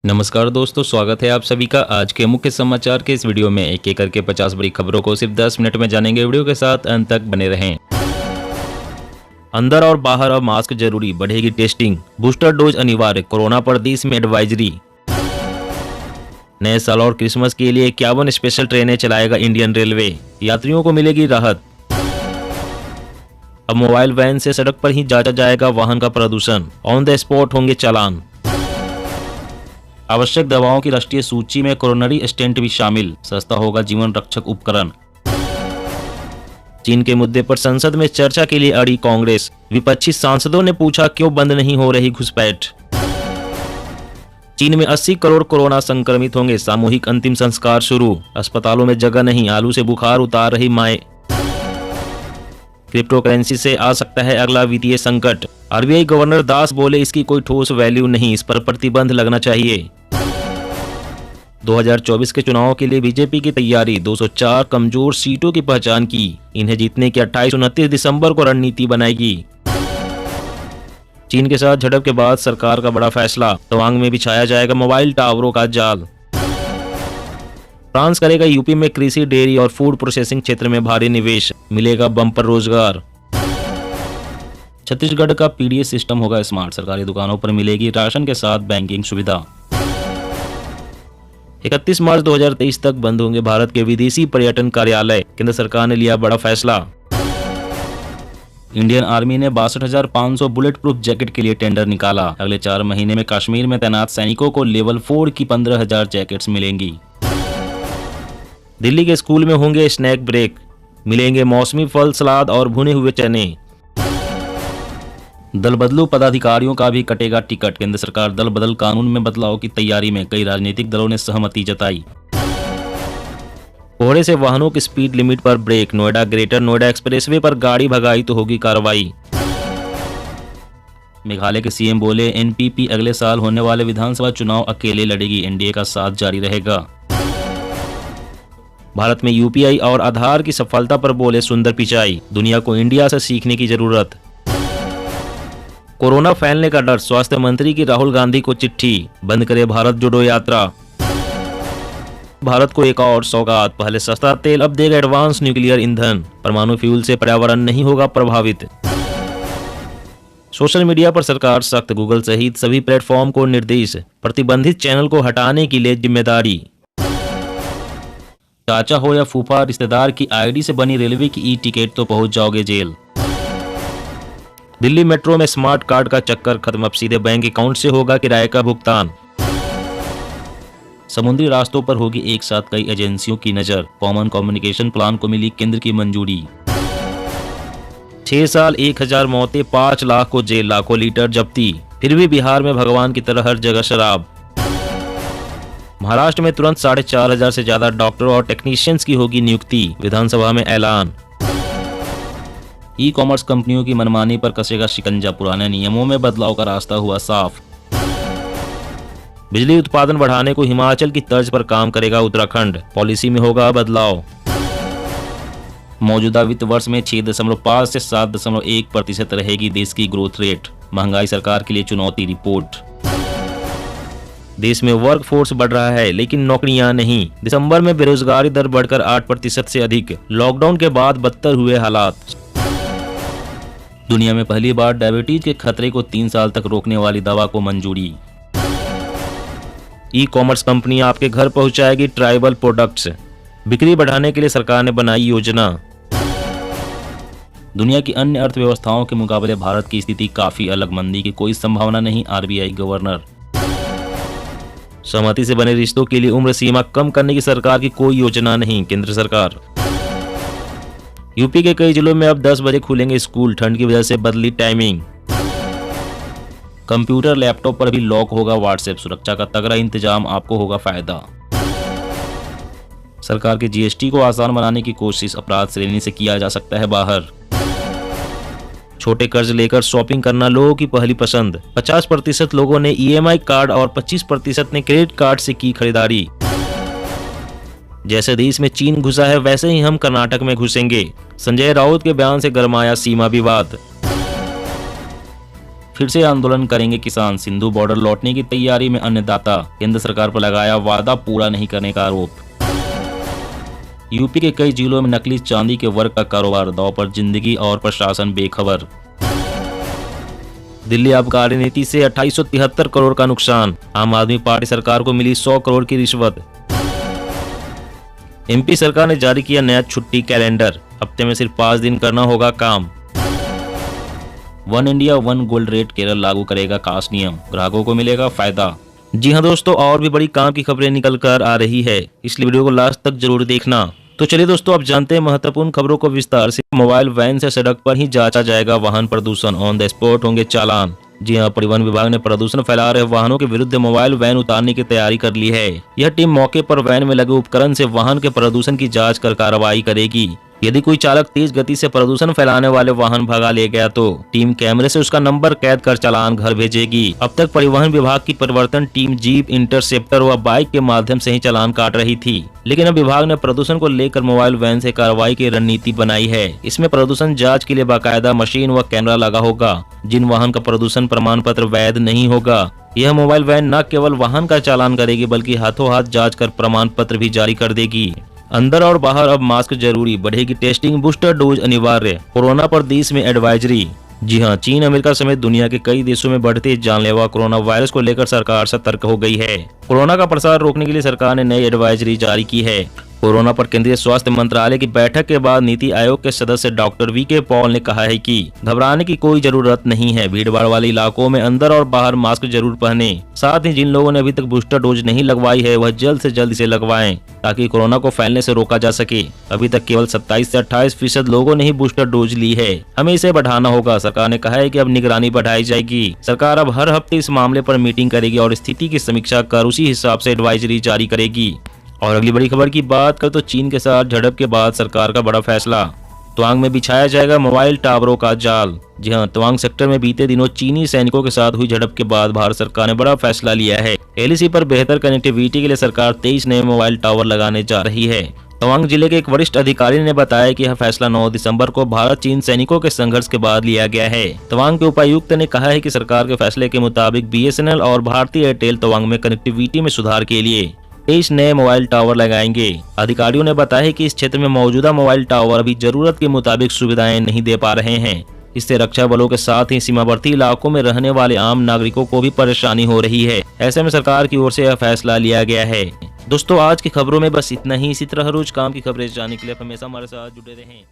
नमस्कार दोस्तों, स्वागत है आप सभी का आज के मुख्य समाचार के इस वीडियो में। एक एक करके 50 बड़ी खबरों को सिर्फ 10 मिनट में जानेंगे। वीडियो के साथ अंत तक बने रहें। अंदर और बाहर अब मास्क जरूरी, बढ़ेगी टेस्टिंग, बूस्टर डोज अनिवार्य, कोरोना पर देश में एडवाइजरी। नए साल और क्रिसमस के लिए 51 स्पेशल ट्रेनें चलाएगा इंडियन रेलवे, यात्रियों को मिलेगी राहत। अब मोबाइल वैन से सड़क पर ही जांचा जाएगा वाहन का प्रदूषण, ऑन द स्पॉट होंगे चालान। आवश्यक दवाओं की राष्ट्रीय सूची में कोरोनरी स्टेंट भी शामिल, सस्ता होगा जीवन रक्षक उपकरण। चीन के मुद्दे पर संसद में चर्चा के लिए अड़ी कांग्रेस, विपक्षी सांसदों ने पूछा क्यों बंद नहीं हो रही घुसपैठ। चीन में 80 करोड़ कोरोना संक्रमित होंगे, सामूहिक अंतिम संस्कार शुरू, अस्पतालों में जगह नहीं, आलू से बुखार उतार रही माए। क्रिप्टो करेंसी से आ सकता है अगला वित्तीय संकट, आरबीआई गवर्नर दास बोले इसकी कोई ठोस वैल्यू नहीं, इस पर प्रतिबंध लगना चाहिए। 2024 के चुनाव के लिए बीजेपी की तैयारी, 204 कमजोर सीटों की पहचान की, इन्हें जीतने की 28-29 दिसंबर को रणनीति बनाएगी। चीन के साथ झड़प के बाद सरकार का बड़ा फैसला, तवांग में बिछाया जाएगा मोबाइल टावरों का जाल। फ्रांस करेगा यूपी में कृषि, डेयरी और फूड प्रोसेसिंग क्षेत्र में भारी निवेश, मिलेगा बम्पर रोजगार। छत्तीसगढ़ का पीडीएस सिस्टम होगा स्मार्ट, सरकारी दुकानों पर मिलेगी राशन के साथ बैंकिंग सुविधा। 31 मार्च 2023 तक बंद होंगे भारत के विदेशी पर्यटन कार्यालय, केंद्र सरकार ने लिया बड़ा फैसला। इंडियन आर्मी ने 62,500 बुलेट प्रूफ जैकेट के लिए टेंडर निकाला, अगले 4 महीने में कश्मीर में तैनात सैनिकों को लेवल 4 की 15,000 जैकेट्स मिलेंगी। दिल्ली के स्कूल में होंगे स्नैक ब्रेक, मिलेंगे मौसमी फल, सलाद और भुने हुए चने। दल बदलू पदाधिकारियों का भी कटेगा टिकट, केंद्र सरकार दल बदल कानून में बदलाव की तैयारी में, कई राजनीतिक दलों ने सहमति जताई। कोहरे से वाहनों की स्पीड लिमिट पर brake, Noida Greater Noida expressway पर गाड़ी भगाई तो होगी कार्रवाई। मेघालय के सीएम बोले एनपीपी अगले साल होने वाले विधानसभा चुनाव अकेले लड़ेगी, एनडीए का साथ जारी रहेगा। भारत में यूपीआई और आधार की सफलता पर बोले सुंदर पिचाई, दुनिया को इंडिया से सीखने की जरूरत। कोरोना फैलने का डर, स्वास्थ्य मंत्री की राहुल गांधी को चिट्ठी, बंद करे भारत जोड़ो यात्रा। भारत को एक और सौगात, पहले सस्ता तेल अब देगा एडवांस न्यूक्लियर ईंधन, परमाणु फ्यूल से पर्यावरण नहीं होगा प्रभावित। सोशल मीडिया पर सरकार सख्त, गूगल सहित सभी प्लेटफॉर्म को निर्देश, प्रतिबंधित चैनल को हटाने के लिए जिम्मेदारी। चाचा हो या फूफा, रिश्तेदार की आईडी से बनी रेलवे की ई टिकट तो पहुंच जाओगे जेल। दिल्ली मेट्रो में स्मार्ट कार्ड का चक्कर खत्म, अब सीधे बैंक अकाउंट से होगा किराए का भुगतान। समुद्री रास्तों पर होगी एक साथ कई एजेंसियों की नजर, कॉमन कम्युनिकेशन प्लान को मिली केंद्र की मंजूरी। 6 साल 1000 मौतें, 5 लाख को जेल, लाखों लीटर जब्ती, फिर भी बिहार में भगवान की तरह हर जगह शराब। महाराष्ट्र में तुरंत 4,500 से ज्यादा डॉक्टर और टेक्नीशियंस की होगी नियुक्ति, विधानसभा में ऐलान। ई कॉमर्स कंपनियों की मनमानी पर कसेगा शिकंजा, पुराने नियमों में बदलाव का रास्ता हुआ साफ। बिजली उत्पादन बढ़ाने को हिमाचल की तर्ज पर काम करेगा उत्तराखंड, पॉलिसी में होगा बदलाव। मौजूदा वित्त वर्ष में 6.5 से 7.1% रहेगी देश की ग्रोथ रेट, महंगाई सरकार के लिए चुनौती, रिपोर्ट। देश में वर्क फोर्स बढ़ रहा है लेकिन नौकरियां नहीं, दिसंबर में बेरोजगारी दर बढ़कर 8% से अधिक, लॉकडाउन के बाद बदतर हुए हालात। दुनिया में पहली बार डायबिटीज के खतरे को 3 साल तक रोकने वाली दवा को मंजूरी। ई कॉमर्स कंपनी आपके घर पहुंचाएगी ट्राइबल प्रोडक्ट्स, बिक्री बढ़ाने के लिए सरकार ने बनाई योजना। दुनिया की अन्य अर्थव्यवस्थाओं के मुकाबले भारत की स्थिति काफी अलग, मंदी की कोई संभावना नहीं, आरबीआई गवर्नर। सहमति से बने रिश्तों के लिए उम्र सीमा कम करने की सरकार की कोई योजना नहीं, केंद्र सरकार। यूपी के कई जिलों में अब 10 बजे खुलेंगे स्कूल, ठंड की वजह से बदली टाइमिंग। कंप्यूटर लैपटॉप पर भी लॉक होगा व्हाट्सएप, सुरक्षा का तगड़ा इंतजाम, आपको होगा फायदा। सरकार के जीएसटी को आसान बनाने की कोशिश, अपराध श्रेणी से किया जा सकता है बाहर। छोटे कर्ज लेकर शॉपिंग करना लोगों की पहली पसंद, 50% लोगों ने ईएमआई कार्ड और 25% ने क्रेडिट कार्ड से की खरीदारी। जैसे देश में चीन घुसा है वैसे ही हम कर्नाटक में घुसेंगे, संजय राउत के बयान से गरमाया सीमा विवाद। फिर से आंदोलन करेंगे किसान, सिंधु बॉर्डर लौटने की तैयारी में अन्नदाता, केंद्र सरकार पर लगाया वादा पूरा नहीं करने का आरोप। यूपी के कई जिलों में नकली चांदी के वर्क का कारोबार, दांव पर जिंदगी और प्रशासन बेखबर। दिल्ली आबकारी नीति से 2873 करोड़ का नुकसान, आम आदमी पार्टी सरकार को मिली 100 करोड़ की रिश्वत। एमपी सरकार ने जारी किया नया छुट्टी कैलेंडर, हफ्ते में सिर्फ 5 दिन करना होगा काम। One India one gold rate Kerala लागू करेगा खास नियम, ग्राहकों को मिलेगा फायदा। जी हाँ दोस्तों, और भी बड़ी काम की खबरें निकल कर आ रही है, इसलिए वीडियो को लास्ट तक जरूर देखना। तो चलिए दोस्तों, अब जानते हैं महत्वपूर्ण खबरों को विस्तार से। मोबाइल वैन से सड़क पर ही जांचा जाएगा वाहन प्रदूषण, ऑन द स्पॉट होंगे चालान। जी हाँ, परिवहन विभाग ने प्रदूषण फैला रहे वाहनों के विरुद्ध मोबाइल वैन उतारने की तैयारी कर ली है। यह टीम मौके पर वैन में लगे उपकरण से वाहन के प्रदूषण की जांच कर कार्रवाई करेगी। यदि कोई चालक तेज गति से प्रदूषण फैलाने वाले वाहन भगा ले गया तो टीम कैमरे से उसका नंबर कैद कर चालान घर भेजेगी। अब तक परिवहन विभाग की परिवर्तन टीम जीप, इंटरसेप्टर व बाइक के माध्यम से ही चालान काट रही थी, लेकिन अब विभाग ने प्रदूषण को लेकर मोबाइल वैन से कार्रवाई की रणनीति बनाई है। इसमें प्रदूषण जाँच के लिए बाकायदा मशीन व कैमरा लगा होगा। जिन वाहन का प्रदूषण प्रमाण पत्र वैध नहीं होगा, यह मोबाइल वैन न केवल वाहन का चालान करेगी बल्कि हाथों हाथ जाँच कर प्रमाण पत्र भी जारी कर देगी। अंदर और बाहर अब मास्क जरूरी, बढ़ेगी टेस्टिंग, बूस्टर डोज अनिवार्य, कोरोना पर देश में एडवाइजरी। जी हां, चीन, अमेरिका समेत दुनिया के कई देशों में बढ़ते जानलेवा कोरोना वायरस को लेकर सरकार सतर्क हो गई है। कोरोना का प्रसार रोकने के लिए सरकार ने नई एडवाइजरी जारी की है। कोरोना पर केंद्रीय स्वास्थ्य मंत्रालय की बैठक के बाद नीति आयोग के सदस्य डॉक्टर वी.के. पॉल ने कहा है कि घबराने की कोई जरूरत नहीं है, भीड़भाड़ वाले इलाकों में अंदर और बाहर मास्क जरूर पहने। साथ ही जिन लोगों ने अभी तक बूस्टर डोज नहीं लगवाई है वह जल्द से जल्द इसे लगवाएं, ताकि कोरोना को फैलने से रोका जा सके। अभी तक केवल 27 से 28% लोगों ने ही बूस्टर डोज ली है, हमें इसे बढ़ाना होगा। सरकार ने कहा है कि अब निगरानी बढ़ाई जाएगी। सरकार अब हर हफ्ते इस मामले पर मीटिंग करेगी और स्थिति की समीक्षा कर उसी हिसाब से एडवाइजरी जारी करेगी। और अगली बड़ी खबर की बात कर तो चीन के साथ झड़प के बाद सरकार का बड़ा फैसला, तवांग में बिछाया जाएगा मोबाइल टावरों का जाल। जी हां, तवांग सेक्टर में बीते दिनों चीनी सैनिकों के साथ हुई झड़प के बाद भारत सरकार ने बड़ा फैसला लिया है। एलएसी पर बेहतर कनेक्टिविटी के लिए सरकार 23 नए मोबाइल टावर लगाने जा रही है। तवांग जिले के एक वरिष्ठ अधिकारी ने बताया कि यह फैसला 9 दिसंबर को भारत चीन सैनिकों के संघर्ष के बाद लिया गया है। तवांग के उपायुक्त ने कहा है कि सरकार के फैसले के मुताबिक बीएसएनएल और भारतीय एयरटेल तवांग में कनेक्टिविटी में सुधार के लिए 23 नए मोबाइल टावर लगाएंगे। अधिकारियों ने बताया कि इस क्षेत्र में मौजूदा मोबाइल टावर अभी जरूरत के मुताबिक सुविधाएं नहीं दे पा रहे हैं। इससे रक्षा बलों के साथ ही सीमावर्ती इलाकों में रहने वाले आम नागरिकों को भी परेशानी हो रही है। ऐसे में सरकार की ओर से यह फैसला लिया गया है। दोस्तों, आज की खबरों में बस इतना ही। इसी तरह रोज काम की खबरें जानने के लिए आप हमेशा हमारे साथ जुड़े रहें।